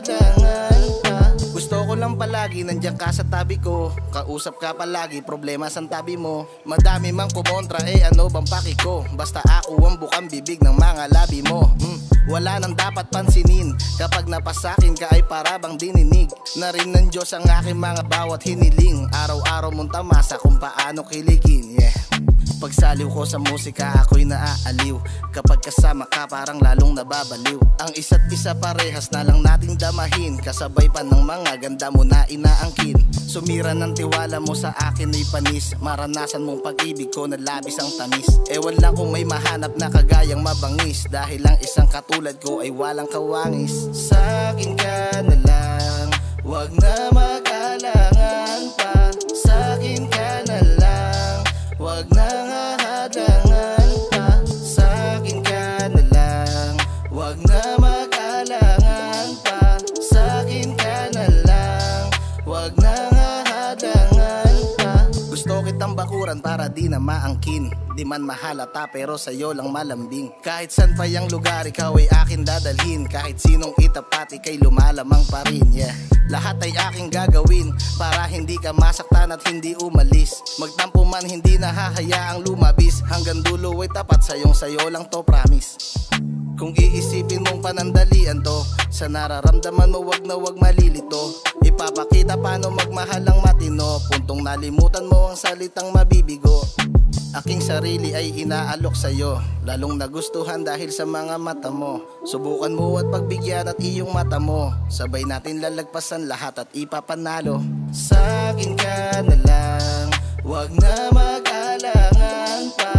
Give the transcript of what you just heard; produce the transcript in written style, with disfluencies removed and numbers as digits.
hadangan pa. Gusto ko lang palagi nandiyan ka sa tabi ko, kausap ka palagi, problema sa tabi mo. Madami mang kumontra, ano bang paki ko? Basta ako ang bukang bibig ng mga labi mo. Wala nang dapat pansinin, kapag napasakin ka ay para bang dininig na rin ng Diyos ang aking mga bawat hiniling. Araw-araw mong tamasa kung paano kiligin, yeah. Pagsaliw ko sa musika ako'y naaaliw, kapag kasama ka parang lalong nababaliw. Ang isa't isa parehas na lang nating damahin, kasabay pa ng mga ganda mo na inaangkin. Sumira ng tiwala mo sa akin ay panis, maranasan mong pag-ibig ko na labis ang tamis. Ewan lang kung may mahanap na kagayang mabangis, dahil lang isang katulad ko ay walang kawangis. Sa akin ka na lang, wag na mag-alangan pa. Sa akin ka na lang, wag na hadangan pa. Sa akin ka na lang, wag na mag-alangan pa. Sa akin ka na lang, wag na hadangan pa. Gusto kitang bakuran para di na maangkin, di man mahalata pero sa'yo lang malambing. Kahit san pa yung lugar ikaw ay akin dadalhin, kahit sinong itapati kay lumalamang pa rin, yeah. Lahat ay aking gagawin para hindi ka masaktan at hindi umalis. Magtampo man hindi nahahayaang lumabis, hanggang dulo ay tapat sayo lang to, promise. Kung iisipin mong panandalian to, sa nararamdaman mo wag na wag malilito. Ipapakita paano magmahal ang matino, puntong nalimutan mo ang salitang mabibigo. Aking sarili ay inaalok sa'yo, lalong nagustuhan dahil sa mga mata mo. Subukan mo at pagbigyan at iyong mata mo, sabay natin lalagpasan lahat at ipapanalo. Sa akin ka na lang, wag na mag-alangan pa.